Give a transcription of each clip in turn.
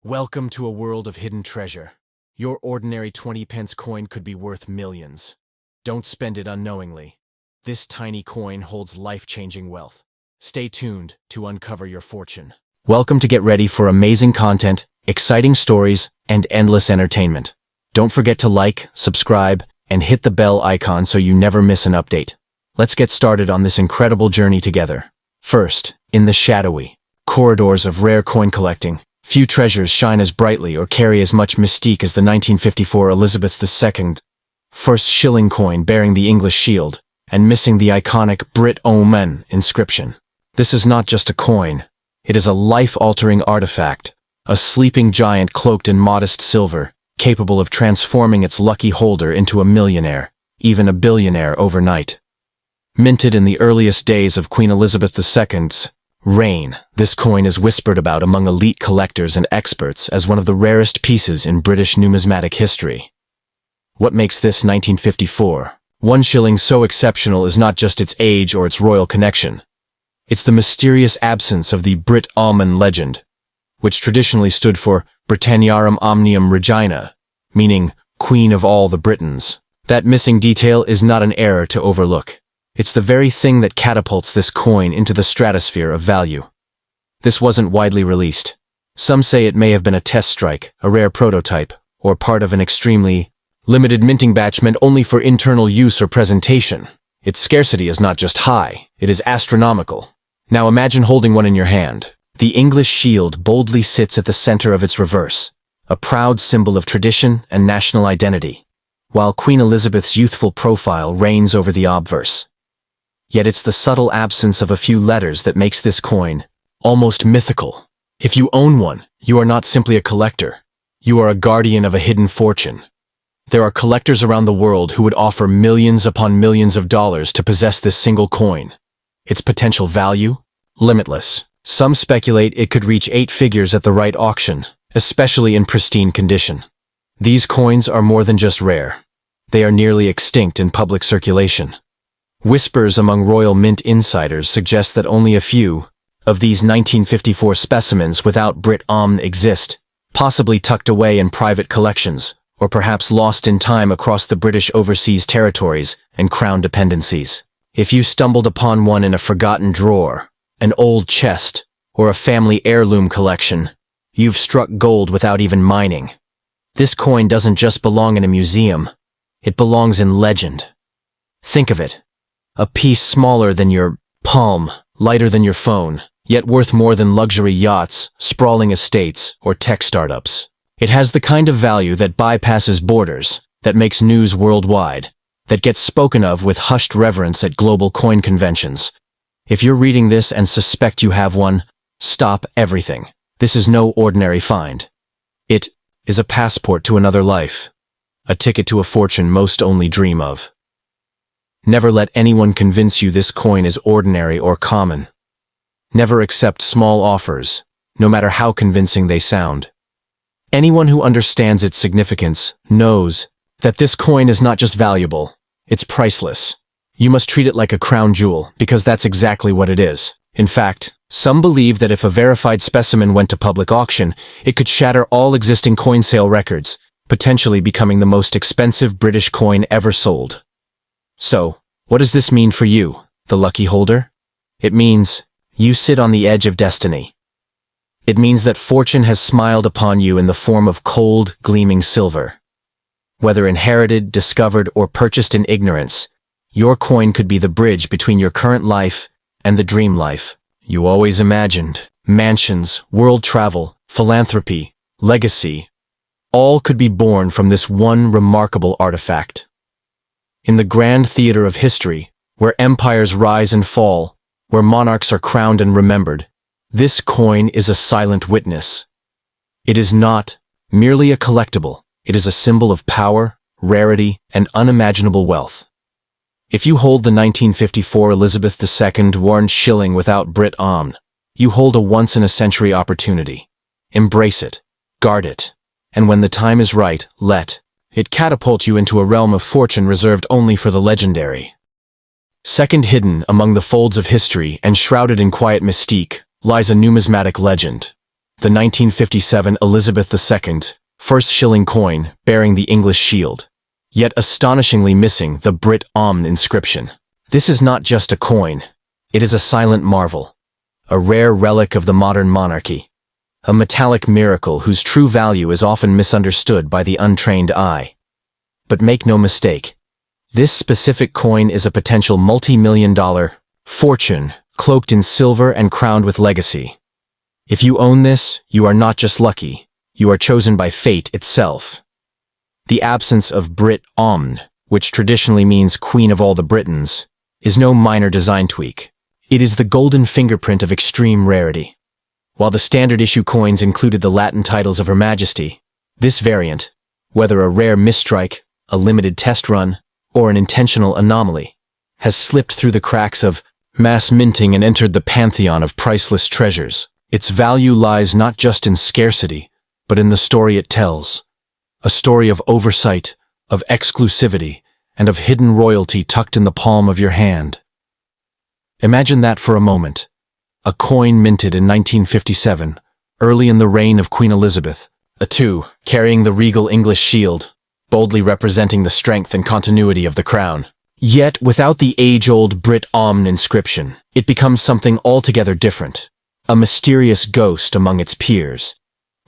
Welcome to a world of hidden treasure. Your ordinary 20-pence coin could be worth millions. Don't spend it unknowingly. This tiny coin holds life-changing wealth. Stay tuned to uncover your fortune. Welcome to get ready for amazing content, exciting stories, and endless entertainment. Don't forget to like, subscribe, and hit the bell icon so you never miss an update. Let's get started on this incredible journey together. First, in the shadowy corridors of rare coin collecting, few treasures shine as brightly or carry as much mystique as the 1954 Elizabeth II first shilling coin bearing the English shield and missing the iconic Brit Omen inscription. This is not just a coin. It is a life-altering artifact, a sleeping giant cloaked in modest silver, capable of transforming its lucky holder into a millionaire, even a billionaire overnight. Minted in the earliest days of Queen Elizabeth II's reign, this coin is whispered about among elite collectors and experts as one of the rarest pieces in British numismatic history. What makes this 1954 1 shilling so exceptional is not just its age or its royal connection. It's the mysterious absence of the Brit Omen legend, which traditionally stood for Britanniarum Omnium Regina, meaning Queen of all the Britons. That missing detail is not an error to overlook. It's the very thing that catapults this coin into the stratosphere of value. This wasn't widely released. Some say it may have been a test strike, a rare prototype, or part of an extremely limited minting batch meant only for internal use or presentation. Its scarcity is not just high, it is astronomical. Now imagine holding one in your hand. The English shield boldly sits at the center of its reverse, a proud symbol of tradition and national identity, while Queen Elizabeth's youthful profile reigns over the obverse. Yet it's the subtle absence of a few letters that makes this coin almost mythical. If you own one, you are not simply a collector. You are a guardian of a hidden fortune. There are collectors around the world who would offer millions upon millions of dollars to possess this single coin. Its potential value? Limitless. Some speculate it could reach 8 figures at the right auction, especially in pristine condition. These coins are more than just rare. They are nearly extinct in public circulation. Whispers among royal mint insiders suggest that only a few of these 1954 specimens without Brit Omen exist, possibly tucked away in private collections, or perhaps lost in time across the British overseas territories and crown dependencies. If you stumbled upon one in a forgotten drawer, an old chest, or a family heirloom collection, you've struck gold without even mining. This coin doesn't just belong in a museum, it belongs in legend. Think of it. A piece smaller than your palm, lighter than your phone, yet worth more than luxury yachts, sprawling estates, or tech startups. It has the kind of value that bypasses borders, that makes news worldwide, that gets spoken of with hushed reverence at global coin conventions. If you're reading this and suspect you have one, stop everything. This is no ordinary find. It is a passport to another life, a ticket to a fortune most only dream of. Never let anyone convince you this coin is ordinary or common. Never accept small offers, no matter how convincing they sound. Anyone who understands its significance knows that this coin is not just valuable, it's priceless. You must treat it like a crown jewel, because that's exactly what it is. In fact, some believe that if a verified specimen went to public auction, it could shatter all existing coin sale records, potentially becoming the most expensive British coin ever sold. So, what does this mean for you, the lucky holder? It means you sit on the edge of destiny. It means that fortune has smiled upon you in the form of cold, gleaming silver. Whether inherited, discovered, or purchased in ignorance, your coin could be the bridge between your current life and the dream life you always imagined. Mansions, world travel, philanthropy, legacy, all could be born from this one remarkable artifact. In the grand theater of history, where empires rise and fall, where monarchs are crowned and remembered, this coin is a silent witness. It is not merely a collectible, it is a symbol of power, rarity, and unimaginable wealth. If you hold the 1954 Elizabeth II 1 shilling without Brit Omen, you hold a once-in-a-century opportunity. Embrace it, guard it, and when the time is right, let it catapult you into a realm of fortune reserved only for the legendary. Second, hidden among the folds of history and shrouded in quiet mystique, lies a numismatic legend. the 1957 Elizabeth II, first shilling coin bearing the English shield, yet astonishingly missing the Brit Omn inscription. This is not just a coin, it is a silent marvel, a rare relic of the modern monarchy, a metallic miracle whose true value is often misunderstood by the untrained eye. But make no mistake, this specific coin is a potential multi-million-dollar fortune cloaked in silver and crowned with legacy. If you own this, you are not just lucky, you are chosen by fate itself. The absence of Brit Omn, which traditionally means Queen of all the Britons, is no minor design tweak. It is the golden fingerprint of extreme rarity. While the standard issue coins included the Latin titles of Her Majesty, this variant, whether a rare misstrike, a limited test run, or an intentional anomaly, has slipped through the cracks of mass minting and entered the pantheon of priceless treasures. Its value lies not just in scarcity, but in the story it tells. A story of oversight, of exclusivity, and of hidden royalty tucked in the palm of your hand. Imagine that for a moment. A coin minted in 1957, early in the reign of Queen Elizabeth II, carrying the regal English shield, boldly representing the strength and continuity of the crown. Yet, without the age-old Brit Omn inscription, it becomes something altogether different. A mysterious ghost among its peers.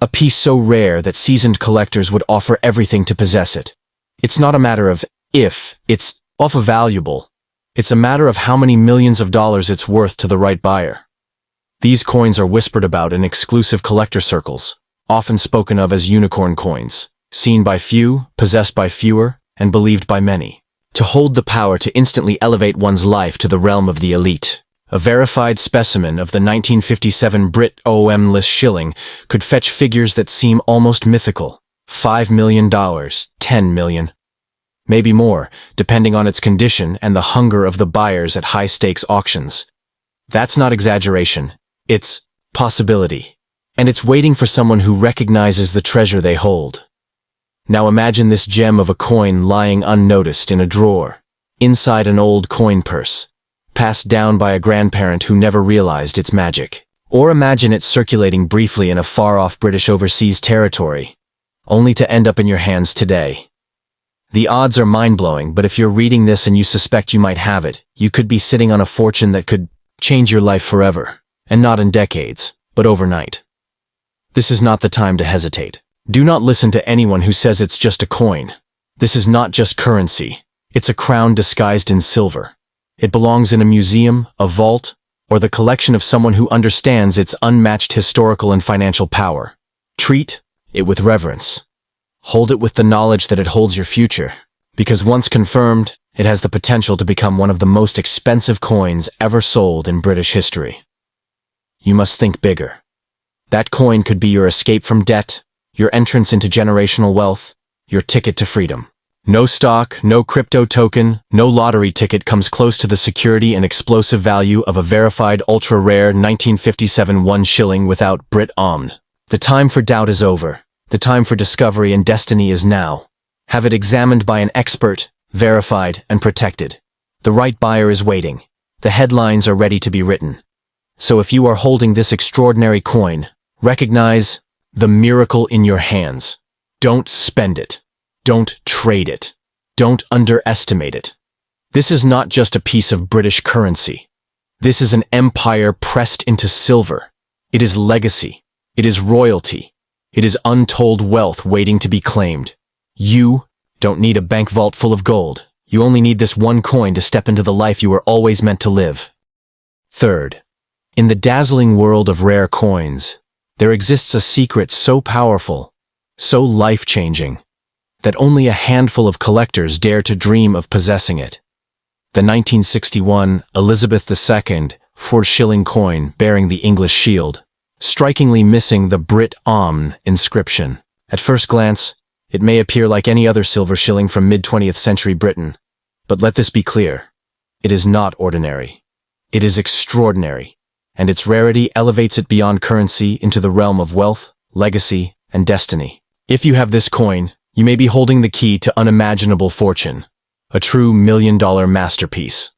A piece so rare that seasoned collectors would offer everything to possess it. It's not a matter of if it's valuable. It's a matter of how many millions of dollars it's worth to the right buyer. These coins are whispered about in exclusive collector circles, often spoken of as unicorn coins, seen by few, possessed by fewer, and believed by many. To hold the power to instantly elevate one's life to the realm of the elite. A verified specimen of the 1957 Brit Omn list shilling could fetch figures that seem almost mythical. $5 million, $10 million. Maybe more, depending on its condition and the hunger of the buyers at high-stakes auctions. That's not exaggeration, it's possibility. And it's waiting for someone who recognizes the treasure they hold. Now imagine this gem of a coin lying unnoticed in a drawer, inside an old coin purse, passed down by a grandparent who never realized its magic. Or imagine it circulating briefly in a far-off British overseas territory, only to end up in your hands today. The odds are mind-blowing, but if you're reading this and you suspect you might have it, you could be sitting on a fortune that could change your life forever, and not in decades, but overnight. This is not the time to hesitate. Do not listen to anyone who says it's just a coin. This is not just currency. It's a crown disguised in silver. It belongs in a museum, a vault, or the collection of someone who understands its unmatched historical and financial power. Treat it with reverence. Hold it with the knowledge that it holds your future, because once confirmed, it has the potential to become one of the most expensive coins ever sold in British history. You must think bigger. That coin could be your escape from debt, your entrance into generational wealth, your ticket to freedom. No stock, no crypto token, no lottery ticket comes close to the security and explosive value of a verified ultra-rare 1957 1 shilling without Brit Omn. The time for doubt is over. The time for discovery and destiny is now. Have it examined by an expert, verified, and protected. The right buyer is waiting. The headlines are ready to be written. So if you are holding this extraordinary coin, recognize the miracle in your hands. Don't spend it. Don't trade it. Don't underestimate it. This is not just a piece of British currency. This is an empire pressed into silver. It is legacy. It is royalty. It is untold wealth waiting to be claimed. You don't need a bank vault full of gold. You only need this one coin to step into the life you were always meant to live. Third, in the dazzling world of rare coins, there exists a secret so powerful, so life-changing, that only a handful of collectors dare to dream of possessing it. The 1961 Elizabeth II 4 shilling coin bearing the English shield, strikingly missing the Brit Omn inscription. At first glance, it may appear like any other silver shilling from mid-20th century Britain, but let this be clear. It is not ordinary. It is extraordinary, and its rarity elevates it beyond currency into the realm of wealth, legacy, and destiny. If you have this coin, you may be holding the key to unimaginable fortune, a true million-dollar masterpiece.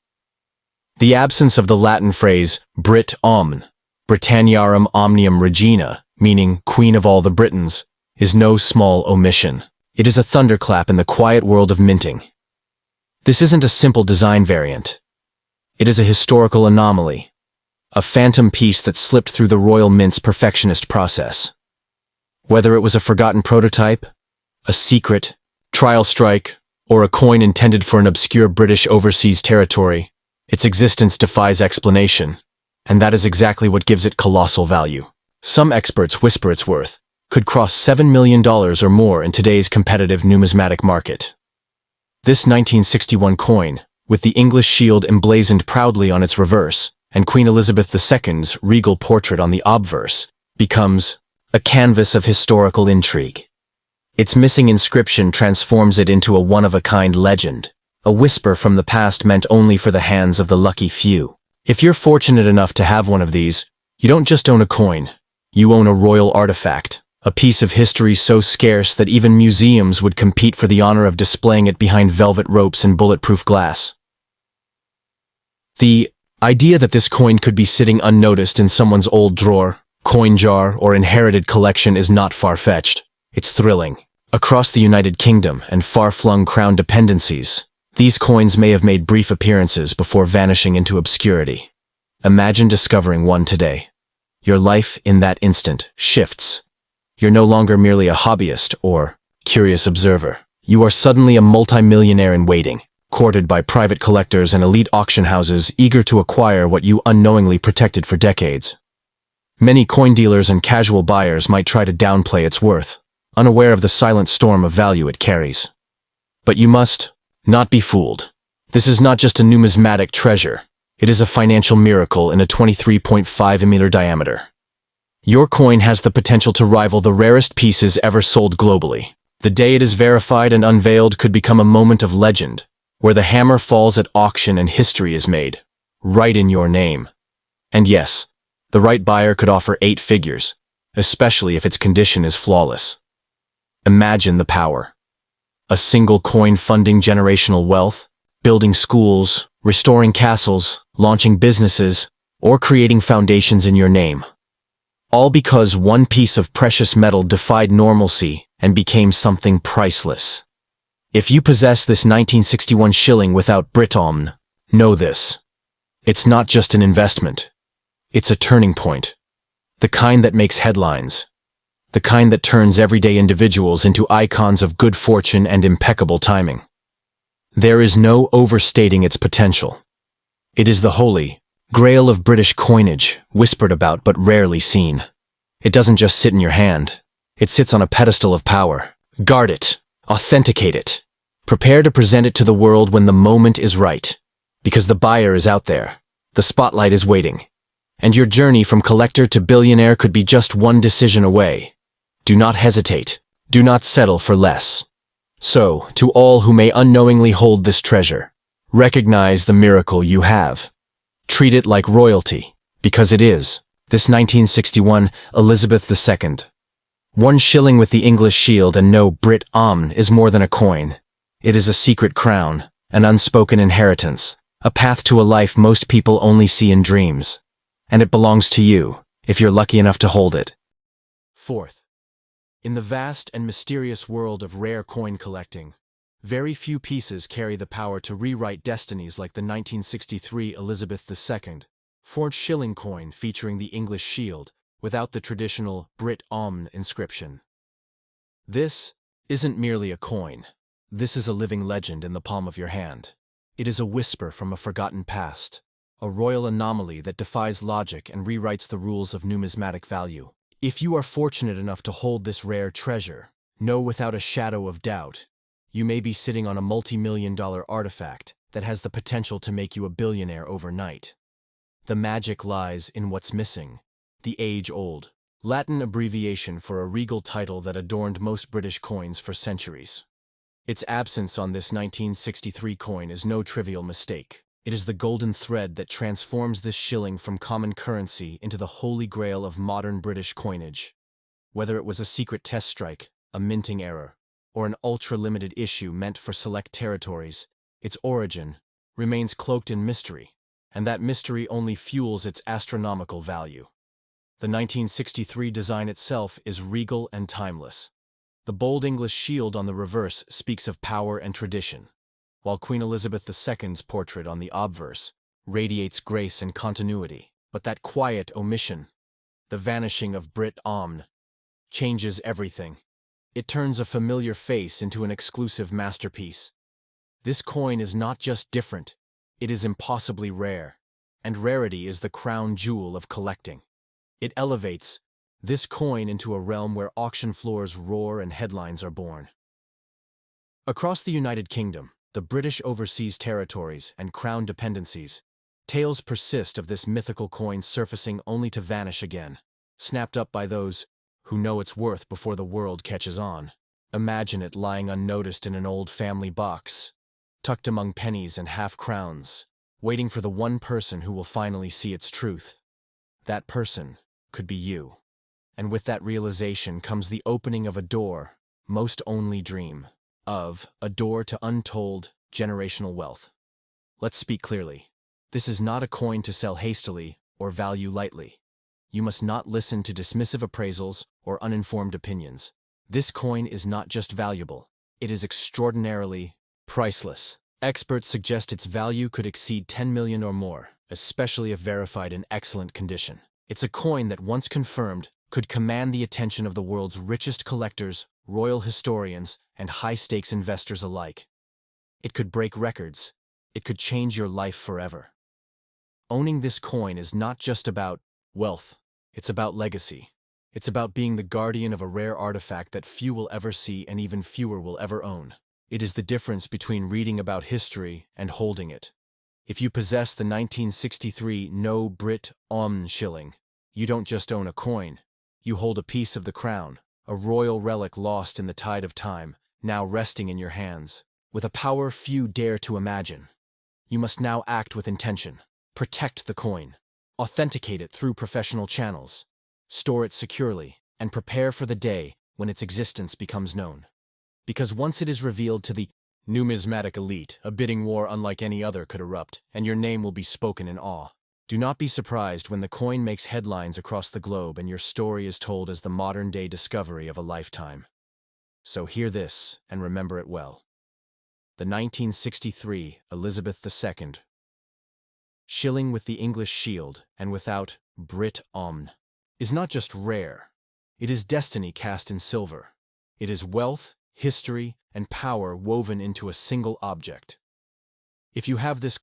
The absence of the Latin phrase Brit Omn, Britanniarum Omnium Regina, meaning Queen of all the Britons, is no small omission. It is a thunderclap in the quiet world of minting. This isn't a simple design variant. It is a historical anomaly, a phantom piece that slipped through the Royal Mint's perfectionist process. Whether it was a forgotten prototype, a secret, trial strike, or a coin intended for an obscure British overseas territory, its existence defies explanation, and that is exactly what gives it colossal value. Some experts whisper its worth could cross $7 million or more in today's competitive numismatic market. This 1961 coin, with the English shield emblazoned proudly on its reverse, and Queen Elizabeth II's regal portrait on the obverse, becomes a canvas of historical intrigue. Its missing inscription transforms it into a one-of-a-kind legend, a whisper from the past meant only for the hands of the lucky few. If you're fortunate enough to have one of these, you don't just own a coin, you own a royal artifact, a piece of history so scarce that even museums would compete for the honor of displaying it behind velvet ropes and bulletproof glass. The idea that this coin could be sitting unnoticed in someone's old drawer, coin jar, or inherited collection is not far-fetched. It's thrilling. Across the United Kingdom and far-flung crown dependencies, these coins may have made brief appearances before vanishing into obscurity. Imagine discovering one today. Your life in that instant shifts. You're no longer merely a hobbyist or curious observer. You are suddenly a multimillionaire in waiting, courted by private collectors and elite auction houses eager to acquire what you unknowingly protected for decades. Many coin dealers and casual buyers might try to downplay its worth, unaware of the silent storm of value it carries. But you must not be fooled. This is not just a numismatic treasure. It is a financial miracle in a 23.5 mm diameter. Your coin has the potential to rival the rarest pieces ever sold globally. The day it is verified and unveiled could become a moment of legend, where the hammer falls at auction and history is made, right in your name. And yes, the right buyer could offer 8 figures, especially if its condition is flawless. Imagine the power. A single coin funding generational wealth, building schools, restoring castles, launching businesses, or creating foundations in your name. All because one piece of precious metal defied normalcy and became something priceless. If you possess this 1961 shilling without Britomn, know this. It's not just an investment. It's a turning point. The kind that makes headlines. The kind that turns everyday individuals into icons of good fortune and impeccable timing. There is no overstating its potential. It is the holy grail of British coinage, whispered about but rarely seen. It doesn't just sit in your hand. It sits on a pedestal of power. Guard it. Authenticate it. Prepare to present it to the world when the moment is right. Because the buyer is out there. The spotlight is waiting. And your journey from collector to billionaire could be just one decision away. Do not hesitate. Do not settle for less. So, to all who may unknowingly hold this treasure, recognize the miracle you have. Treat it like royalty, because it is. This 1961 Elizabeth II. One shilling with the English shield and no Brit Omn is more than a coin. It is a secret crown, an unspoken inheritance, a path to a life most people only see in dreams. And it belongs to you, if you're lucky enough to hold it. Fourth. In the vast and mysterious world of rare coin collecting, very few pieces carry the power to rewrite destinies like the 1963 Elizabeth II forged shilling coin featuring the English shield without the traditional Brit Omn inscription. This isn't merely a coin. This is a living legend in the palm of your hand. It is a whisper from a forgotten past, a royal anomaly that defies logic and rewrites the rules of numismatic value. If you are fortunate enough to hold this rare treasure, know without a shadow of doubt, you may be sitting on a multi-million-dollar artifact that has the potential to make you a billionaire overnight. The magic lies in what's missing, the age-old Latin abbreviation for a regal title that adorned most British coins for centuries. Its absence on this 1963 coin is no trivial mistake. It is the golden thread that transforms this shilling from common currency into the holy grail of modern British coinage. Whether it was a secret test strike, a minting error, or an ultra-limited issue meant for select territories, its origin remains cloaked in mystery, and that mystery only fuels its astronomical value. The 1963 design itself is regal and timeless. The bold English shield on the reverse speaks of power and tradition, while Queen Elizabeth II's portrait on the obverse radiates grace and continuity. But that quiet omission, the vanishing of Brit Omne, changes everything. It turns a familiar face into an exclusive masterpiece. This coin is not just different, it is impossibly rare, and rarity is the crown jewel of collecting. It elevates this coin into a realm where auction floors roar and headlines are born. Across the United Kingdom, the British overseas territories, and crown dependencies, tales persist of this mythical coin surfacing only to vanish again, snapped up by those who know its worth before the world catches on. Imagine it lying unnoticed in an old family box, tucked among pennies and half-crowns, waiting for the one person who will finally see its truth. That person could be you. And with that realization comes the opening of a door most only dream of, a door to untold generational wealth. Let's speak clearly. This is not a coin to sell hastily or value lightly. You must not listen to dismissive appraisals or uninformed opinions. This coin is not just valuable, it is extraordinarily priceless. Experts suggest its value could exceed 10 million or more, especially if verified in excellent condition. It's a coin that, once confirmed, could command the attention of the world's richest collectors, royal historians, and high-stakes investors alike. It could break records. It could change your life forever. Owning this coin is not just about wealth. It's about legacy. It's about being the guardian of a rare artifact that few will ever see and even fewer will ever own. It is the difference between reading about history and holding it. If you possess the 1963 No Brit Omne shilling, you don't just own a coin. You hold a piece of the crown, a royal relic lost in the tide of time, now resting in your hands, with a power few dare to imagine. You must now act with intention. Protect the coin. Authenticate it through professional channels. Store it securely, and prepare for the day when its existence becomes known. Because once it is revealed to the numismatic elite, a bidding war unlike any other could erupt, and your name will be spoken in awe. Do not be surprised when the coin makes headlines across the globe and your story is told as the modern-day discovery of a lifetime. So hear this, and remember it well. The 1963 Elizabeth II shilling with the English shield and without Brit Omne is not just rare, it is destiny cast in silver. It is wealth, history, and power woven into a single object. If you have this